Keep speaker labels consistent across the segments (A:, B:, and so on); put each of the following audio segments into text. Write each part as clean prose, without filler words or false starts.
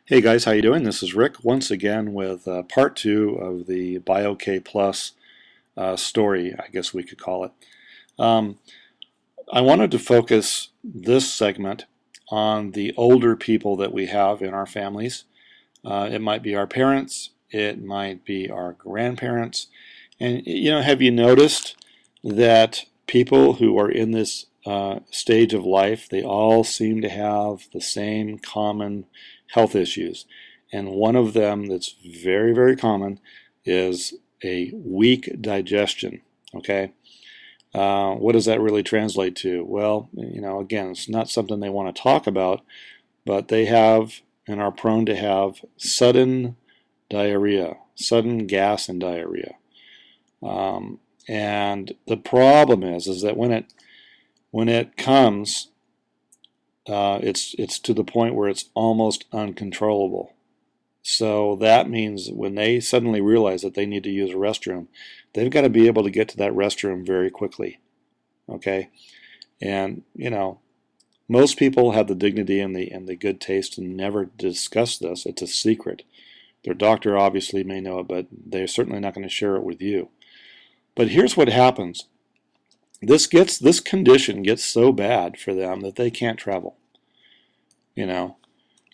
A: Hey guys, how you doing? This is Rick once again with part two of the BioK Plus story, I guess we could call it. Um, I wanted to focus this segment on the older people that we have in our families. It might be our parents, it might be our grandparents, and have you noticed that people who are in this stage of life, they all seem to have the same common health issues. And one of them that's very, very common is a weak digestion. Okay. What does that really translate to? Well, again, it's not something they want to talk about, but they have and are prone to have sudden diarrhea, sudden gas and diarrhea. And the problem is that when it comes, it's to the point where it's almost uncontrollable. So that means when they suddenly realize that they need to use a restroom, they've got to be able to get to that restroom very quickly. Okay, and most people have the dignity and the good taste to never discuss this. It's a secret. Their doctor obviously may know it, but they're certainly not going to share it with you. But here's what happens. This condition gets so bad for them that they can't travel.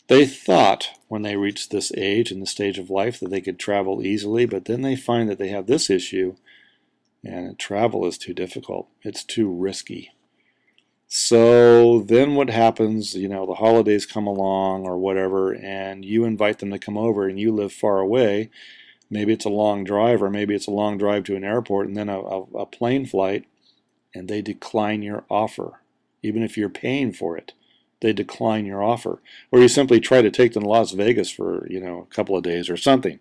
A: They thought when they reached this age and the stage of life that they could travel easily, but then they find that they have this issue and travel is too difficult. It's too risky. So then what happens, the holidays come along or whatever, and you invite them to come over and you live far away. Maybe it's a long drive, or maybe it's a long drive to an airport and then a plane flight, and they decline your offer, even if you're paying for it. They decline your offer. Or you simply try to take them to Las Vegas for, a couple of days or something.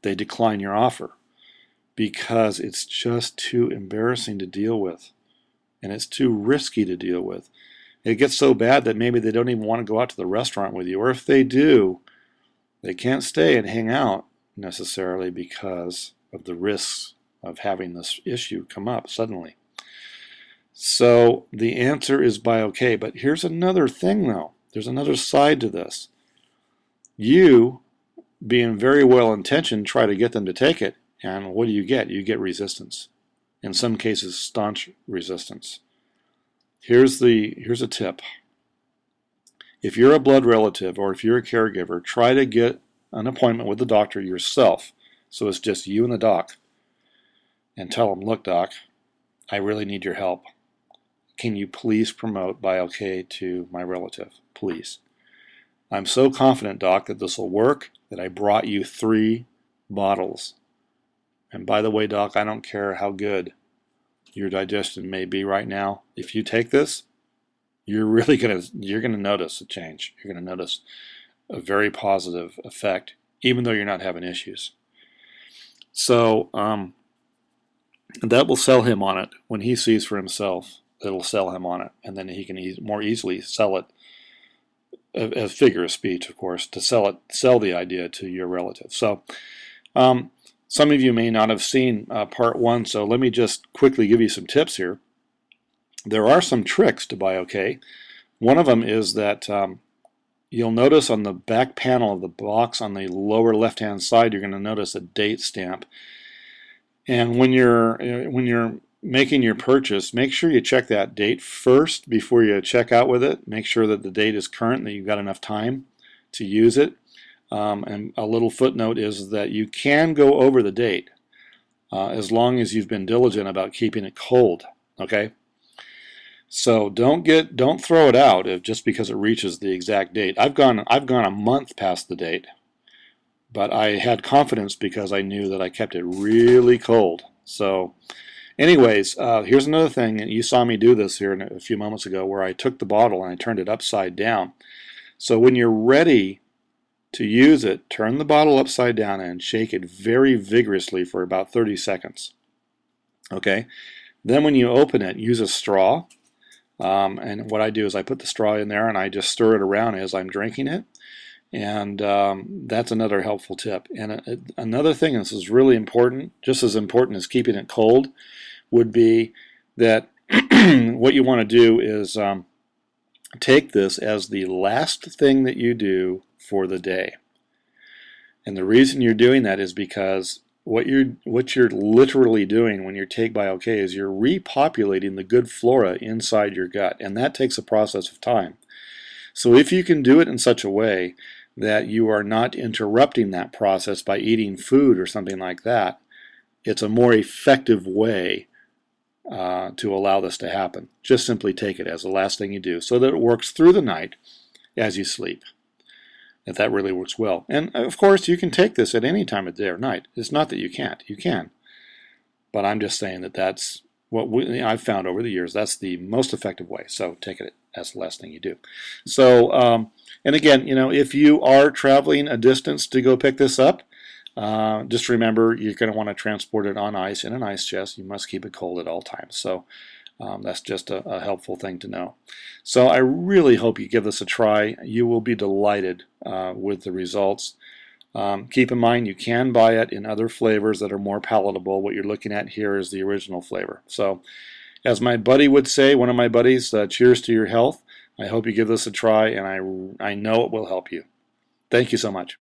A: They decline your offer because it's just too embarrassing to deal with. And it's too risky to deal with. It gets so bad that maybe they don't even want to go out to the restaurant with you. Or if they do, they can't stay and hang out necessarily because of the risks of having this issue come up suddenly. So the answer is BioK. But here's another thing, though. There's another side to this. You, being very well intentioned, try to get them to take it, and what do? You get resistance. In some cases, staunch resistance. Here's a tip. If you're a blood relative or if you're a caregiver, try to get an appointment with the doctor yourself. So it's just you and the doc. And tell them, look, doc, I really need your help. Can you please promote BioK to my relative? Please. I'm so confident, doc, that this will work that I brought you 3 bottles. And by the way, doc, I don't care how good your digestion may be right now. If you take this, you're gonna notice a change. You're gonna notice a very positive effect, even though you're not having issues. So that will sell him on it. When he sees for himself, it'll sell him on it, and then he can more easily sell it, a figure of speech, of course, to sell the idea to your relative. So some of you may not have seen part 1, so let me just quickly give you some tips here. There are some tricks to BioK. One of them is that you'll notice on the back panel of the box on the lower left-hand side, you're going to notice a date stamp. And when you're making your purchase, make sure you check that date first before you check out with it. Make sure that the date is current, that you've got enough time to use it. And a little footnote is that you can go over the date as long as you've been diligent about keeping it cold. Okay, so don't throw it out just because it reaches the exact date. I've gone a month past the date, but I had confidence because I knew that I kept it really cold. So anyways, here's another thing. You saw me do this here a few moments ago where I took the bottle and I turned it upside down. So when you're ready to use it, turn the bottle upside down and shake it very vigorously for about 30 seconds. Okay? Then when you open it, use a straw. And what I do is I put the straw in there and I just stir it around as I'm drinking it. And that's another helpful tip. And another thing, and this is really important, just as important as keeping it cold, would be that what you want to do is take this as the last thing that you do for the day. And the reason you're doing that is because what you're literally doing when you take Bio-K is you're repopulating the good flora inside your gut, and that takes a process of time. So if you can do it in such a way that you are not interrupting that process by eating food or something like that, it's a more effective way to allow this to happen. Just simply take it as the last thing you do so that it works through the night as you sleep. If that really works well. And of course, you can take this at any time of day or night. It's not that you can't. You can. But I'm just saying that that's what I've found over the years. That's the most effective way. So take it as the last thing you do. So, and again, if you are traveling a distance to go pick this up, just remember you're going to want to transport it on ice in an ice chest. You must keep it cold at all times. So that's just a helpful thing to know. So I really hope you give this a try. You will be delighted with the results. Keep in mind you can buy it in other flavors that are more palatable. What you're looking at here is the original flavor. So as my buddy would say, one of my buddies, cheers to your health. I hope you give this a try, and I know it will help you. Thank you so much.